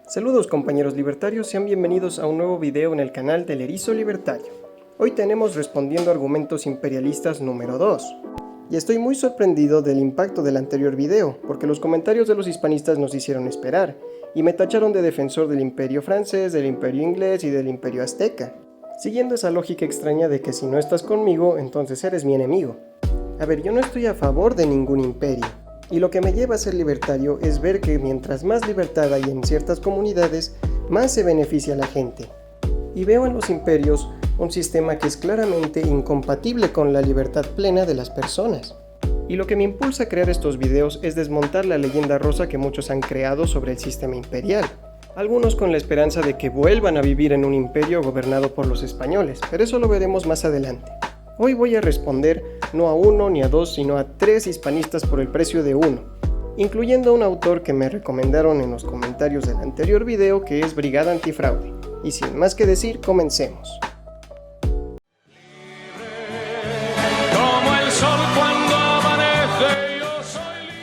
Saludos compañeros libertarios, sean bienvenidos a un nuevo video en el canal del Erizo Libertario. Hoy tenemos Respondiendo Argumentos Imperialistas número 2. Y estoy muy sorprendido del impacto del anterior video, porque los comentarios de los hispanistas nos hicieron esperar, y me tacharon de defensor del imperio francés, del imperio inglés y del imperio azteca, siguiendo esa lógica extraña de que si no estás conmigo, entonces eres mi enemigo. A ver, yo no estoy a favor de ningún imperio. Y lo que me lleva a ser libertario es ver que mientras más libertad hay en ciertas comunidades, más se beneficia a la gente. Y veo en los imperios un sistema que es claramente incompatible con la libertad plena de las personas. Y lo que me impulsa a crear estos videos es desmontar la leyenda rosa que muchos han creado sobre el sistema imperial. Algunos con la esperanza de que vuelvan a vivir en un imperio gobernado por los españoles, pero eso lo veremos más adelante. Hoy voy a responder no a uno ni a dos, sino a 3 hispanistas por el precio de uno, incluyendo a un autor que me recomendaron en los comentarios del anterior video, que es Brigada Antifraude. Y sin más que decir, comencemos. Como el sol cuando amanece, yo soy libre.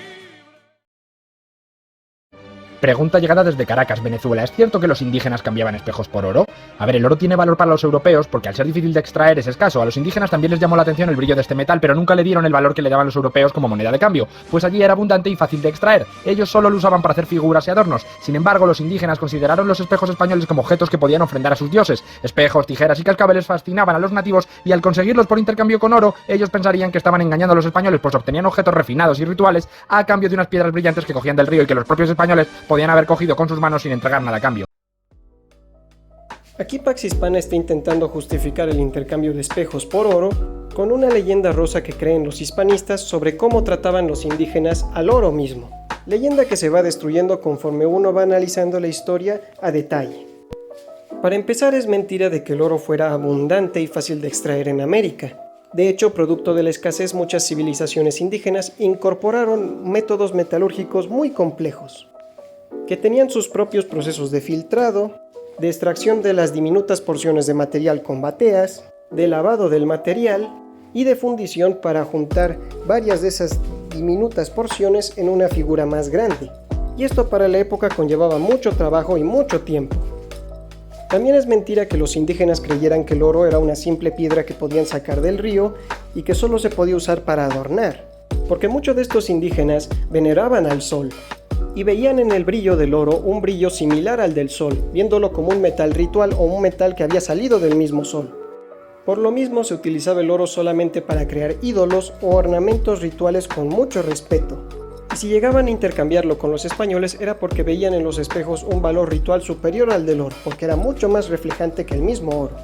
Pregunta llegada desde Caracas, Venezuela. ¿Es cierto que los indígenas cambiaban espejos por oro? A ver, el oro tiene valor para los europeos porque al ser difícil de extraer es escaso. A los indígenas también les llamó la atención el brillo de este metal, pero nunca le dieron el valor que le daban los europeos como moneda de cambio, pues allí era abundante y fácil de extraer. Ellos solo lo usaban para hacer figuras y adornos. Sin embargo, los indígenas consideraron los espejos españoles como objetos que podían ofrendar a sus dioses. Espejos, tijeras y cascabeles fascinaban a los nativos y al conseguirlos por intercambio con oro, ellos pensarían que estaban engañando a los españoles, pues obtenían objetos refinados y rituales a cambio de unas piedras brillantes que cogían del río y que los propios españoles podían haber cogido con sus manos sin entregar nada a cambio. Aquí Pax Hispana está intentando justificar el intercambio de espejos por oro con una leyenda rosa que creen los hispanistas sobre cómo trataban los indígenas al oro mismo. Leyenda que se va destruyendo conforme uno va analizando la historia a detalle. Para empezar, es mentira de que el oro fuera abundante y fácil de extraer en América. De hecho, producto de la escasez, muchas civilizaciones indígenas incorporaron métodos metalúrgicos muy complejos, que tenían sus propios procesos de filtrado, de extracción de las diminutas porciones de material con bateas, de lavado del material y de fundición para juntar varias de esas diminutas porciones en una figura más grande. Y esto para la época conllevaba mucho trabajo y mucho tiempo. También es mentira que los indígenas creyeran que el oro era una simple piedra que podían sacar del río y que solo se podía usar para adornar, porque muchos de estos indígenas veneraban al sol y veían en el brillo del oro un brillo similar al del sol, viéndolo como un metal ritual o un metal que había salido del mismo sol. Por lo mismo se utilizaba el oro solamente para crear ídolos o ornamentos rituales con mucho respeto. Y si llegaban a intercambiarlo con los españoles era porque veían en los espejos un valor ritual superior al del oro, porque era mucho más reflejante que el mismo oro.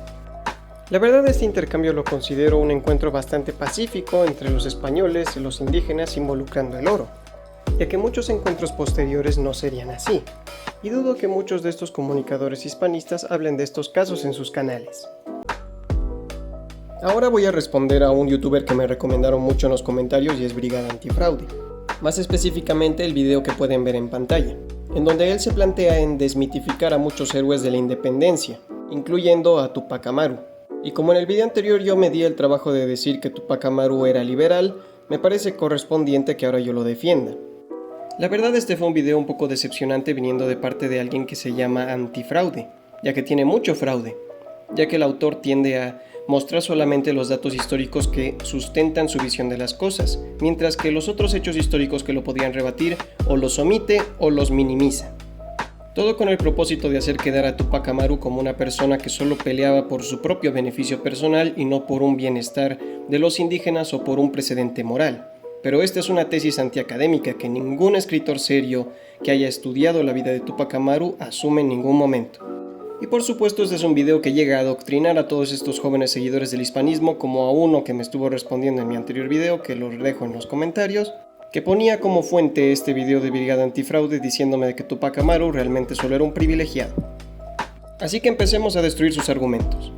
La verdad, este intercambio lo considero un encuentro bastante pacífico entre los españoles y los indígenas involucrando el oro, ya que muchos encuentros posteriores no serían así, y dudo que muchos de estos comunicadores hispanistas hablen de estos casos en sus canales. Ahora voy a responder a un youtuber que me recomendaron mucho en los comentarios y es Brigada Antifraude, más específicamente el video que pueden ver en pantalla, en donde él se plantea en desmitificar a muchos héroes de la independencia, incluyendo a Tupac Amaru. Y como en el video anterior yo me di el trabajo de decir que Tupac Amaru era liberal, me parece correspondiente que ahora yo lo defienda. La verdad, este fue un video un poco decepcionante viniendo de parte de alguien que se llama Antifraude, ya que tiene mucho fraude, ya que el autor tiende a mostrar solamente los datos históricos que sustentan su visión de las cosas, mientras que los otros hechos históricos que lo podían rebatir o los omite o los minimiza. Todo con el propósito de hacer quedar a Tupac Amaru como una persona que solo peleaba por su propio beneficio personal y no por un bienestar de los indígenas o por un precedente moral. Pero esta es una tesis antiacadémica que ningún escritor serio que haya estudiado la vida de Tupac Amaru asume en ningún momento. Y por supuesto, este es un video que llega a adoctrinar a todos estos jóvenes seguidores del hispanismo, como a uno que me estuvo respondiendo en mi anterior video, que lo dejo en los comentarios, que ponía como fuente este video de Brigada Antifraude diciéndome de que Tupac Amaru realmente solo era un privilegiado. Así que empecemos a destruir sus argumentos.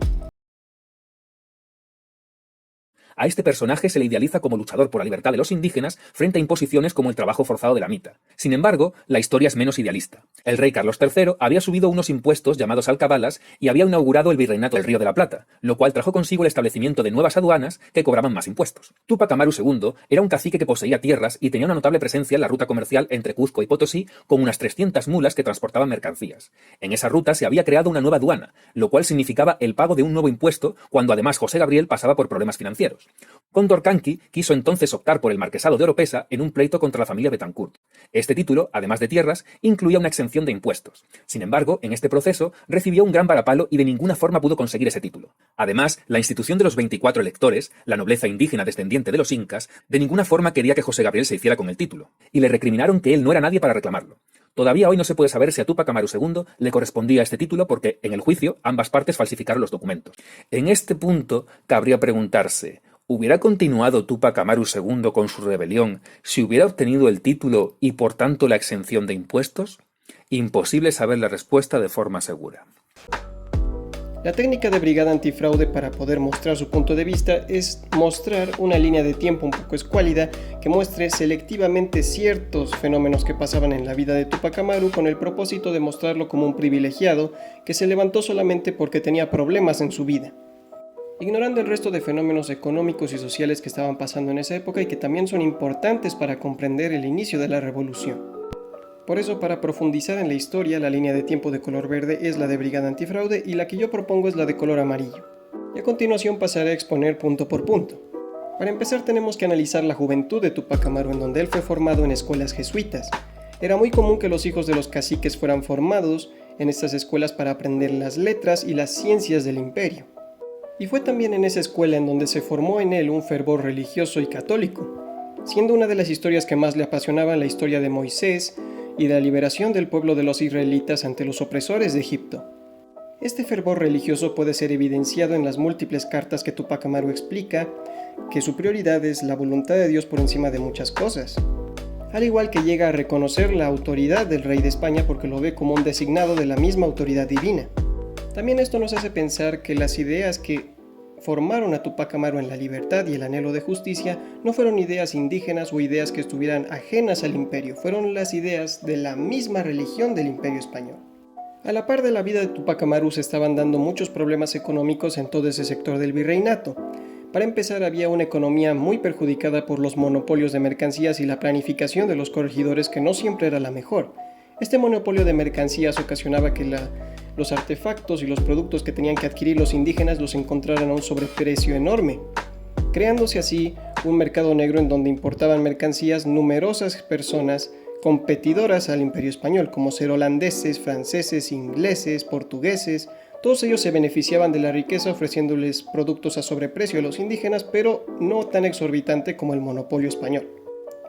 A este personaje se le idealiza como luchador por la libertad de los indígenas frente a imposiciones como el trabajo forzado de la mita. Sin embargo, la historia es menos idealista. El rey Carlos III había subido unos impuestos llamados alcabalas y había inaugurado el virreinato del Río de la Plata, lo cual trajo consigo el establecimiento de nuevas aduanas que cobraban más impuestos. Túpac Amaru II era un cacique que poseía tierras y tenía una notable presencia en la ruta comercial entre Cuzco y Potosí, con unas 300 mulas que transportaban mercancías. En esa ruta se había creado una nueva aduana, lo cual significaba el pago de un nuevo impuesto cuando además José Gabriel pasaba por problemas financieros. Cóndor Canqui quiso entonces optar por el marquesado de Oropesa en un pleito contra la familia Betancourt. Este título, además de tierras, incluía una exención de impuestos. Sin embargo, en este proceso recibió un gran varapalo y de ninguna forma pudo conseguir ese título. Además, la institución de los 24 electores, la nobleza indígena descendiente de los incas, de ninguna forma quería que José Gabriel se hiciera con el título, y le recriminaron que él no era nadie para reclamarlo. Todavía hoy no se puede saber si a Túpac Amaru II le correspondía este título porque, en el juicio, ambas partes falsificaron los documentos. En este punto, cabría preguntarse, ¿hubiera continuado Túpac Amaru II con su rebelión si hubiera obtenido el título y, por tanto, la exención de impuestos? Imposible saber la respuesta de forma segura. La técnica de Brigada Antifraude para poder mostrar su punto de vista es mostrar una línea de tiempo un poco escuálida que muestre selectivamente ciertos fenómenos que pasaban en la vida de Túpac Amaru con el propósito de mostrarlo como un privilegiado que se levantó solamente porque tenía problemas en su vida, ignorando el resto de fenómenos económicos y sociales que estaban pasando en esa época y que también son importantes para comprender el inicio de la revolución. Por eso, para profundizar en la historia, la línea de tiempo de color verde es la de Brigada Antifraude y la que yo propongo es la de color amarillo. Y a continuación pasaré a exponer punto por punto. Para empezar tenemos que analizar la juventud de Túpac Amaru, en donde él fue formado en escuelas jesuitas. Era muy común que los hijos de los caciques fueran formados en estas escuelas para aprender las letras y las ciencias del imperio. Y fue también en esa escuela en donde se formó en él un fervor religioso y católico, siendo una de las historias que más le apasionaban la historia de Moisés y de la liberación del pueblo de los israelitas ante los opresores de Egipto. Este fervor religioso puede ser evidenciado en las múltiples cartas que Túpac Amaru explica que su prioridad es la voluntad de Dios por encima de muchas cosas, al igual que llega a reconocer la autoridad del rey de España porque lo ve como un designado de la misma autoridad divina. También esto nos hace pensar que las ideas que formaron a Túpac Amaru en la libertad y el anhelo de justicia no fueron ideas indígenas o ideas que estuvieran ajenas al imperio, fueron las ideas de la misma religión del imperio español. A la par de la vida de Túpac Amaru se estaban dando muchos problemas económicos en todo ese sector del virreinato. Para empezar, había una economía muy perjudicada por los monopolios de mercancías y la planificación de los corregidores que no siempre era la mejor. Este monopolio de mercancías ocasionaba que los artefactos y los productos que tenían que adquirir los indígenas los encontraran a un sobreprecio enorme, creándose así un mercado negro en donde importaban mercancías numerosas personas competidoras al imperio español, como ser holandeses, franceses, ingleses, portugueses. Todos ellos se beneficiaban de la riqueza ofreciéndoles productos a sobreprecio a los indígenas, pero no tan exorbitante como el monopolio español.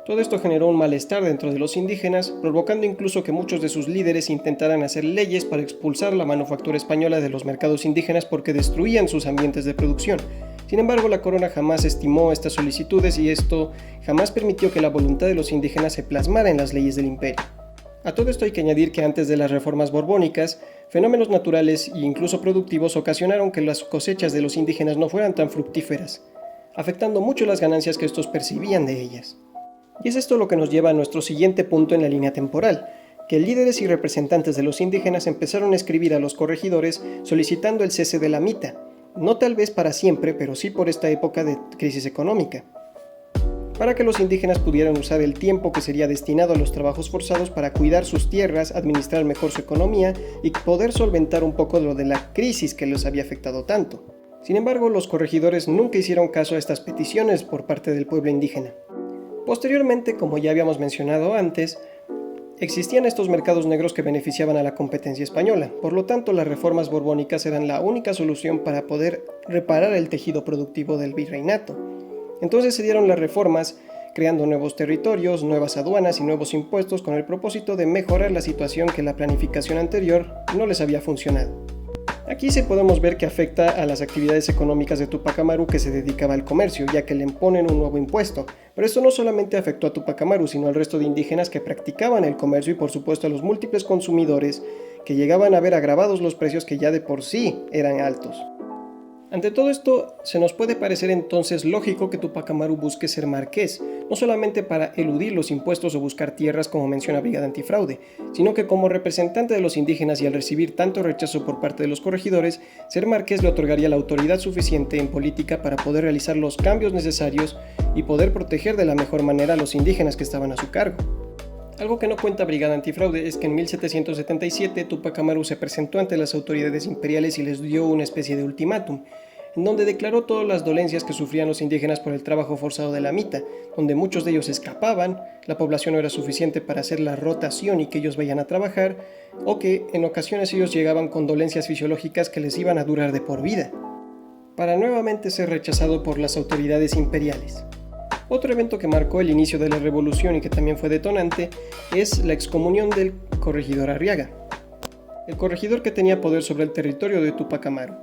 Todo esto generó un malestar dentro de los indígenas, provocando incluso que muchos de sus líderes intentaran hacer leyes para expulsar la manufactura española de los mercados indígenas porque destruían sus ambientes de producción. Sin embargo, la corona jamás estimó estas solicitudes y esto jamás permitió que la voluntad de los indígenas se plasmara en las leyes del imperio. A todo esto hay que añadir que antes de las reformas borbónicas, fenómenos naturales e incluso productivos ocasionaron que las cosechas de los indígenas no fueran tan fructíferas, afectando mucho las ganancias que estos percibían de ellas. Y es esto lo que nos lleva a nuestro siguiente punto en la línea temporal, que líderes y representantes de los indígenas empezaron a escribir a los corregidores solicitando el cese de la mita, no tal vez para siempre, pero sí por esta época de crisis económica, para que los indígenas pudieran usar el tiempo que sería destinado a los trabajos forzados para cuidar sus tierras, administrar mejor su economía y poder solventar un poco lo de la crisis que les había afectado tanto. Sin embargo, los corregidores nunca hicieron caso a estas peticiones por parte del pueblo indígena. Posteriormente, como ya habíamos mencionado antes, existían estos mercados negros que beneficiaban a la competencia española. Por lo tanto, las reformas borbónicas eran la única solución para poder reparar el tejido productivo del virreinato. Entonces se dieron las reformas, creando nuevos territorios, nuevas aduanas y nuevos impuestos con el propósito de mejorar la situación que la planificación anterior no les había funcionado. Aquí sí podemos ver que afecta a las actividades económicas de Túpac Amaru que se dedicaba al comercio, ya que le imponen un nuevo impuesto. Pero esto no solamente afectó a Túpac Amaru, sino al resto de indígenas que practicaban el comercio y por supuesto a los múltiples consumidores que llegaban a ver agravados los precios que ya de por sí eran altos. Ante todo esto, se nos puede parecer entonces lógico que Tupac Amaru busque ser marqués, no solamente para eludir los impuestos o buscar tierras como menciona Brigada Antifraude, sino que como representante de los indígenas y al recibir tanto rechazo por parte de los corregidores, ser marqués le otorgaría la autoridad suficiente en política para poder realizar los cambios necesarios y poder proteger de la mejor manera a los indígenas que estaban a su cargo. Algo que no cuenta Brigada Antifraude es que en 1777 Tupac Amaru se presentó ante las autoridades imperiales y les dio una especie de ultimátum, en donde declaró todas las dolencias que sufrían los indígenas por el trabajo forzado de la mita, donde muchos de ellos escapaban, la población no era suficiente para hacer la rotación y que ellos vayan a trabajar, o que en ocasiones ellos llegaban con dolencias fisiológicas que les iban a durar de por vida, para nuevamente ser rechazado por las autoridades imperiales. Otro evento que marcó el inicio de la revolución y que también fue detonante es la excomunión del corregidor Arriaga, el corregidor que tenía poder sobre el territorio de Tupac Amaru.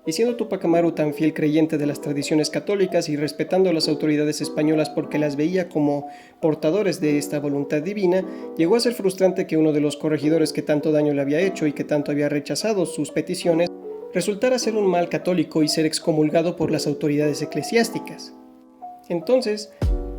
Y siendo Tupac Amaru tan fiel creyente de las tradiciones católicas y respetando a las autoridades españolas porque las veía como portadores de esta voluntad divina, llegó a ser frustrante que uno de los corregidores que tanto daño le había hecho y que tanto había rechazado sus peticiones, resultara ser un mal católico y ser excomulgado por las autoridades eclesiásticas. Entonces,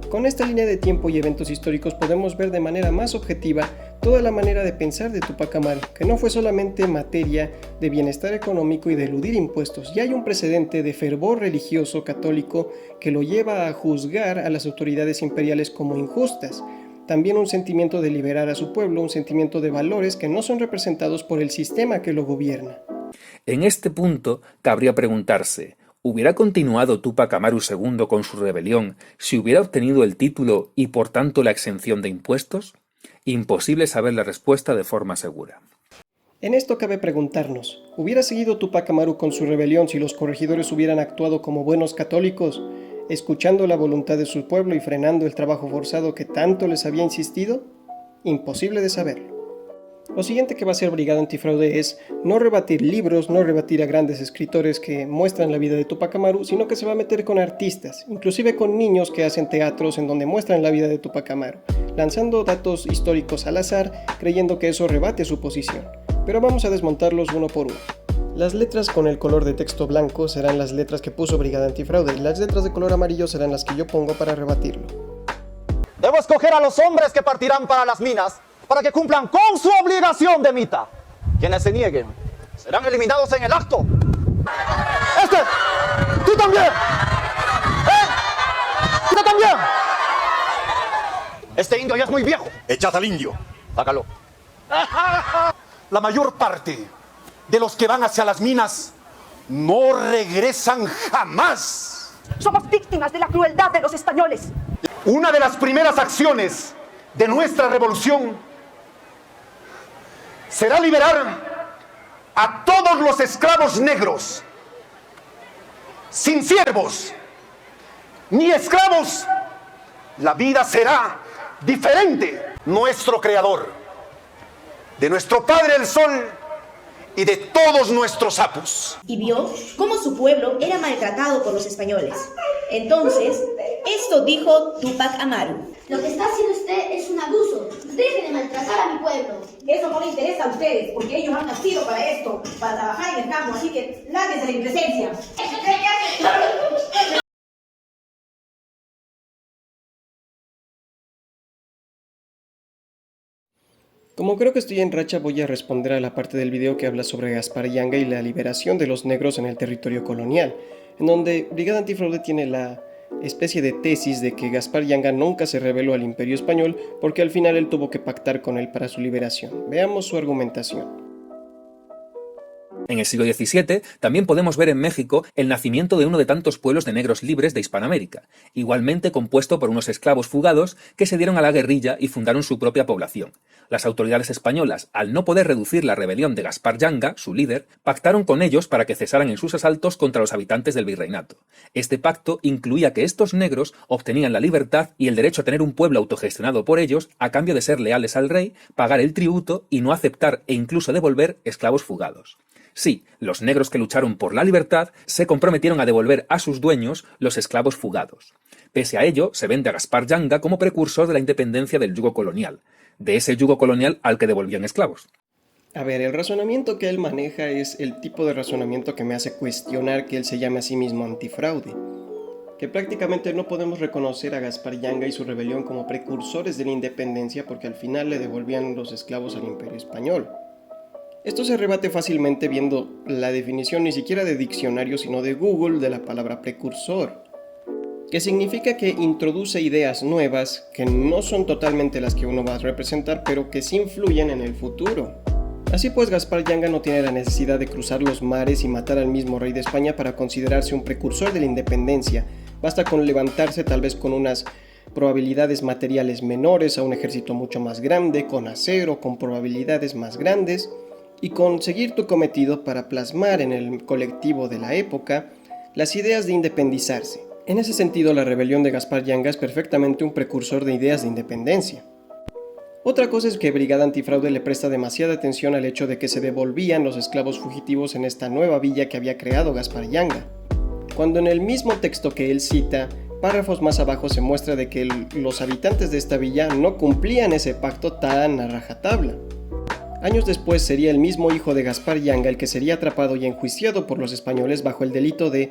con esta línea de tiempo y eventos históricos podemos ver de manera más objetiva toda la manera de pensar de Tupac Amaru, que no fue solamente materia de bienestar económico y de eludir impuestos. Ya hay un precedente de fervor religioso católico que lo lleva a juzgar a las autoridades imperiales como injustas. También un sentimiento de liberar a su pueblo, un sentimiento de valores que no son representados por el sistema que lo gobierna. En este punto, cabría preguntarse, ¿hubiera continuado Tupac Amaru II con su rebelión si hubiera obtenido el título y por tanto la exención de impuestos? Imposible saber la respuesta de forma segura. En esto cabe preguntarnos, ¿hubiera seguido Tupac Amaru con su rebelión si los corregidores hubieran actuado como buenos católicos, escuchando la voluntad de su pueblo y frenando el trabajo forzado que tanto les había insistido? Imposible de saberlo. Lo siguiente que va a hacer Brigada Antifraude es no rebatir libros, no rebatir a grandes escritores que muestran la vida de Tupac Amaru, sino que se va a meter con artistas, inclusive con niños que hacen teatros en donde muestran la vida de Tupac Amaru, lanzando datos históricos al azar, creyendo que eso rebate su posición. Pero vamos a desmontarlos uno por uno. Las letras con el color de texto blanco serán las letras que puso Brigada Antifraude y las letras de color amarillo serán las que yo pongo para rebatirlo. Debo escoger a los hombres que partirán para las minas para que cumplan con su obligación de mita. Quienes se nieguen serán eliminados en el acto. ¡Tú también! ¡Tú también! Este indio ya es muy viejo. Echad al indio. Sácalo. La mayor parte de los que van hacia las minas no regresan jamás. Somos víctimas de la crueldad de los españoles. Una de las primeras acciones de nuestra revolución será liberar a todos los esclavos negros, sin siervos ni esclavos. La vida será diferente. Nuestro Creador, de nuestro Padre el Sol y de todos nuestros apus. Y vio cómo su pueblo era maltratado por los españoles. Entonces, esto dijo Tupac Amaru. Lo que está haciendo usted es un abuso. Deje de maltratar a mi pueblo. Eso no le interesa a ustedes, porque ellos han nacido para esto, para trabajar en el campo, así que lárguense de mi presencia. Como creo que estoy en racha, voy a responder a la parte del video que habla sobre Gaspar Yanga y la liberación de los negros en el territorio colonial, en donde Brigada Antifraude tiene la especie de tesis de que Gaspar Yanga nunca se rebeló al Imperio Español porque al final él tuvo que pactar con él para su liberación. Veamos su argumentación. En el siglo XVII también podemos ver en México el nacimiento de uno de tantos pueblos de negros libres de Hispanoamérica, igualmente compuesto por unos esclavos fugados que se dieron a la guerrilla y fundaron su propia población. Las autoridades españolas, al no poder reducir la rebelión de Gaspar Yanga, su líder, pactaron con ellos para que cesaran en sus asaltos contra los habitantes del virreinato. Este pacto incluía que estos negros obtenían la libertad y el derecho a tener un pueblo autogestionado por ellos a cambio de ser leales al rey, pagar el tributo y no aceptar e incluso devolver esclavos fugados. Sí, los negros que lucharon por la libertad se comprometieron a devolver a sus dueños los esclavos fugados. Pese a ello, se vende a Gaspar Yanga como precursor de la independencia del yugo colonial, de ese yugo colonial al que devolvían esclavos. A ver, el razonamiento que él maneja es el tipo de razonamiento que me hace cuestionar que él se llame a sí mismo antifraude. Que prácticamente no podemos reconocer a Gaspar Yanga y su rebelión como precursores de la independencia porque al final le devolvían los esclavos al Imperio Español. Esto se rebate fácilmente viendo la definición ni siquiera de diccionario sino de Google de la palabra precursor, que significa que introduce ideas nuevas que no son totalmente las que uno va a representar, pero que sí influyen en el futuro. Así pues, Gaspar Yanga no tiene la necesidad de cruzar los mares y matar al mismo rey de España para considerarse un precursor de la independencia. Basta con levantarse tal vez con unas probabilidades materiales menores a un ejército mucho más grande, con acero, con probabilidades más grandes, y conseguir tu cometido para plasmar en el colectivo de la época las ideas de independizarse. En ese sentido, la rebelión de Gaspar Yanga es perfectamente un precursor de ideas de independencia. Otra cosa es que Brigada Antifraude le presta demasiada atención al hecho de que se devolvían los esclavos fugitivos en esta nueva villa que había creado Gaspar Yanga, cuando en el mismo texto que él cita, párrafos más abajo se muestra de que los habitantes de esta villa no cumplían ese pacto tan a rajatabla. Años después sería el mismo hijo de Gaspar Yanga el que sería atrapado y enjuiciado por los españoles bajo el delito de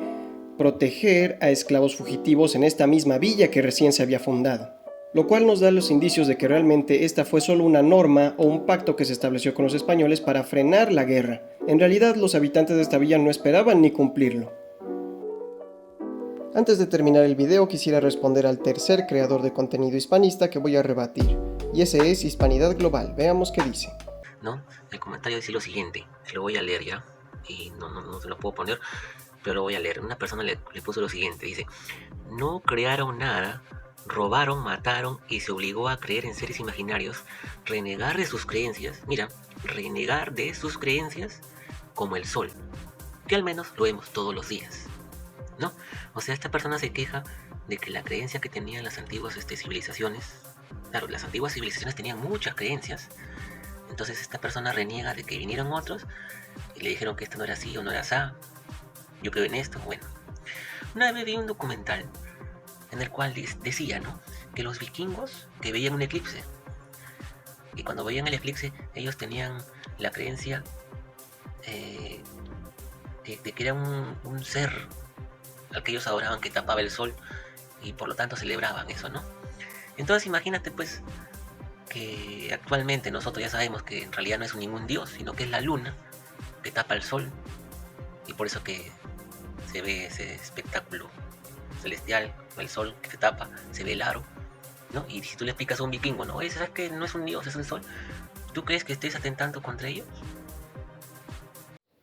proteger a esclavos fugitivos en esta misma villa que recién se había fundado, lo cual nos da los indicios de que realmente esta fue solo una norma o un pacto que se estableció con los españoles para frenar la guerra. En realidad, los habitantes de esta villa no esperaban ni cumplirlo. Antes de terminar el video, quisiera responder al tercer creador de contenido hispanista que voy a rebatir, y ese es Hispanidad Global. Veamos qué dice. ¿No? El comentario dice lo siguiente, lo voy a leer ya, y no se lo puedo poner, pero lo voy a leer. Una persona le puso lo siguiente, dice: no crearon nada, robaron, mataron y se obligó a creer en seres imaginarios, renegar de sus creencias, mira, renegar de sus creencias como el sol, que al menos lo vemos todos los días, ¿no? O sea, esta persona se queja de que la creencia que tenían las antiguas civilizaciones, claro, las antiguas civilizaciones tenían muchas creencias. Entonces esta persona reniega de que vinieron otros y le dijeron que esto no era así o no era así. Yo creo en esto. Bueno, una vez vi un documental en el cual decía, ¿no?, que los vikingos que veían un eclipse, y cuando veían el eclipse ellos tenían la creencia de que era un ser al que ellos adoraban, que tapaba el sol, y por lo tanto celebraban eso, ¿no? Entonces imagínate pues que actualmente nosotros ya sabemos que en realidad no es ningún dios, sino que es la luna que tapa el sol, y por eso que se ve ese espectáculo celestial, el sol que se tapa, se ve el aro, ¿no? Y si tú le explicas a un vikingo, no, ¿sabes que no es un dios, es un sol? ¿Tú crees que estés atentando contra ellos?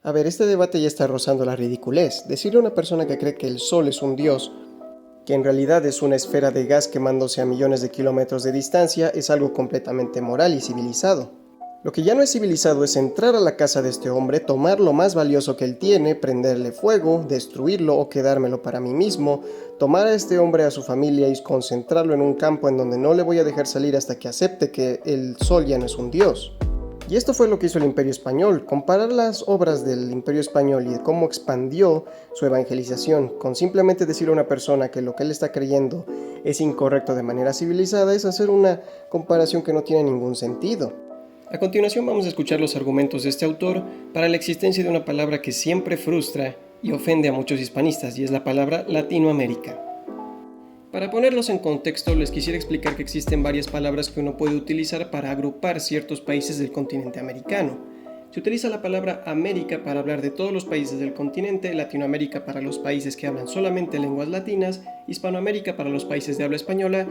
A ver, este debate ya está rozando la ridiculez. Decirle a una persona que cree que el sol es un dios, que en realidad es una esfera de gas quemándose a millones de kilómetros de distancia, es algo completamente moral y civilizado. Lo que ya no es civilizado es entrar a la casa de este hombre, tomar lo más valioso que él tiene, prenderle fuego, destruirlo o quedármelo para mí mismo, tomar a este hombre, a su familia y concentrarlo en un campo en donde no le voy a dejar salir hasta que acepte que el sol ya no es un dios. Y esto fue lo que hizo el Imperio Español. Comparar las obras del Imperio Español y de cómo expandió su evangelización con simplemente decirle a una persona que lo que él está creyendo es incorrecto de manera civilizada es hacer una comparación que no tiene ningún sentido. A continuación vamos a escuchar los argumentos de este autor para la existencia de una palabra que siempre frustra y ofende a muchos hispanistas, y es la palabra Latinoamérica. Para ponerlos en contexto, les quisiera explicar que existen varias palabras que uno puede utilizar para agrupar ciertos países del continente americano. Se utiliza la palabra América para hablar de todos los países del continente, Latinoamérica para los países que hablan solamente lenguas latinas, Hispanoamérica para los países de habla española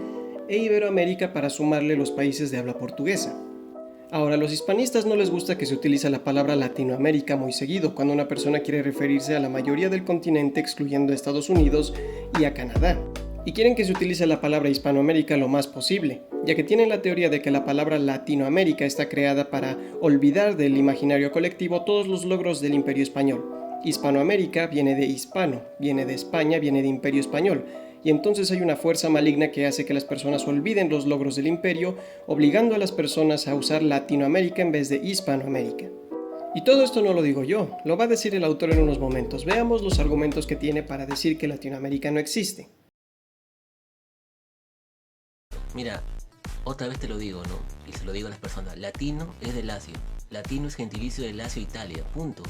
e Iberoamérica para sumarle los países de habla portuguesa. Ahora, a los hispanistas no les gusta que se utilice la palabra Latinoamérica muy seguido cuando una persona quiere referirse a la mayoría del continente excluyendo a Estados Unidos y a Canadá. Y quieren que se utilice la palabra Hispanoamérica lo más posible, ya que tienen la teoría de que la palabra Latinoamérica está creada para olvidar del imaginario colectivo todos los logros del Imperio Español. Hispanoamérica viene de hispano, viene de España, viene de Imperio Español, y entonces hay una fuerza maligna que hace que las personas olviden los logros del imperio, obligando a las personas a usar Latinoamérica en vez de Hispanoamérica. Y todo esto no lo digo yo, lo va a decir el autor en unos momentos. Veamos los argumentos que tiene para decir que Latinoamérica no existe. Mira, otra vez te lo digo, ¿no? Y se lo digo a las personas. Latino es del Lacio. latino es gentilicio de Lacio, Italia, punto.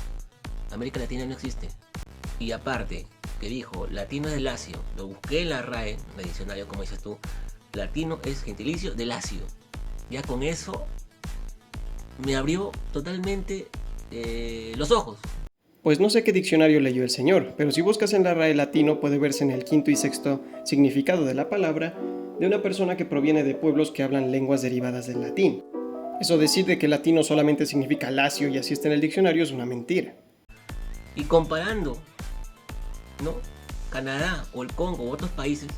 América Latina no existe. Y aparte, que dijo, latino es de Lacio, lo busqué en la RAE, en el diccionario, como dices tú, latino es gentilicio de Lacio. Ya con eso me abrió totalmente los ojos. Pues no sé qué diccionario leyó el señor, pero si buscas en la RAE latino puede verse en el quinto y sexto significado de la palabra de una persona que proviene de pueblos que hablan lenguas derivadas del latín. Eso decir de que latino solamente significa lacio y así está en el diccionario es una mentira. Y comparando, ¿no?, Canadá o el Congo u otros países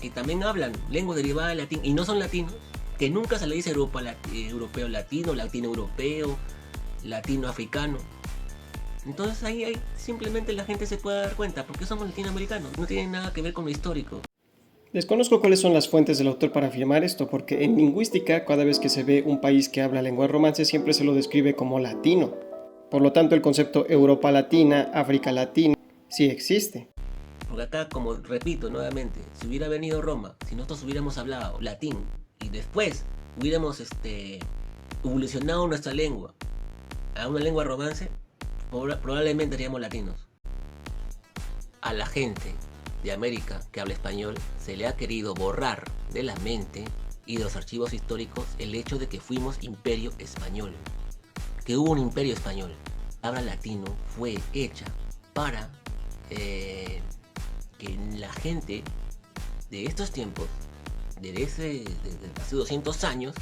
que también hablan lengua derivada del latín y no son latinos, que nunca se le dice europeo latino, latino europeo, latino africano. Entonces ahí simplemente la gente se puede dar cuenta, porque somos latinoamericanos, no tienen nada que ver con lo histórico. Desconozco cuáles son las fuentes del autor para afirmar esto, porque en lingüística, cada vez que se ve un país que habla lenguas romances, siempre se lo describe como latino. Por lo tanto, el concepto Europa Latina, África Latina, sí existe. Porque acá, como repito nuevamente, si hubiera venido Roma, si nosotros hubiéramos hablado latín y después hubiéramos evolucionado nuestra lengua a una lengua romance, probablemente seríamos latinos. A la gente de América que habla español se le ha querido borrar de la mente y de los archivos históricos el hecho de que fuimos imperio español, que hubo un imperio español. La palabra latino fue hecha para que la gente de estos tiempos, desde hace 200 años,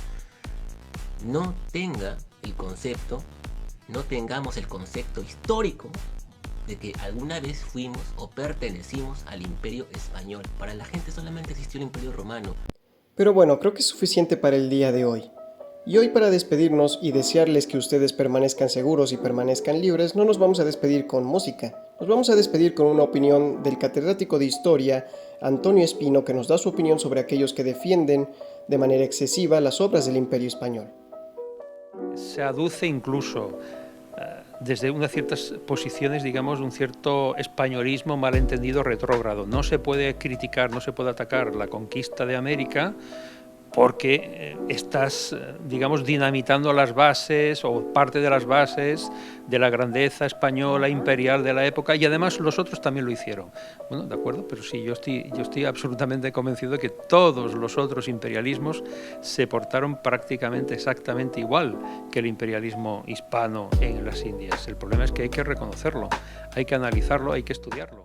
no tengamos el concepto histórico de que alguna vez fuimos o pertenecimos al imperio español. Para la gente solamente existió el imperio romano. Pero bueno, creo que es suficiente para el día de hoy. Y hoy, para despedirnos y desearles que ustedes permanezcan seguros y permanezcan libres, no nos vamos a despedir con música. Nos vamos a despedir con una opinión del catedrático de Historia, Antonio Espino, que nos da su opinión sobre aquellos que defienden de manera excesiva las obras del Imperio Español. Se aduce incluso desde unas ciertas posiciones, digamos, un cierto españolismo malentendido retrógrado. No se puede criticar, no se puede atacar la conquista de América porque estás, digamos, dinamitando las bases o parte de las bases de la grandeza española imperial de la época, y además los otros también lo hicieron. Bueno, de acuerdo, pero sí, yo estoy absolutamente convencido de que todos los otros imperialismos se portaron prácticamente exactamente igual que el imperialismo hispano en las Indias. El problema es que hay que reconocerlo, hay que analizarlo, hay que estudiarlo.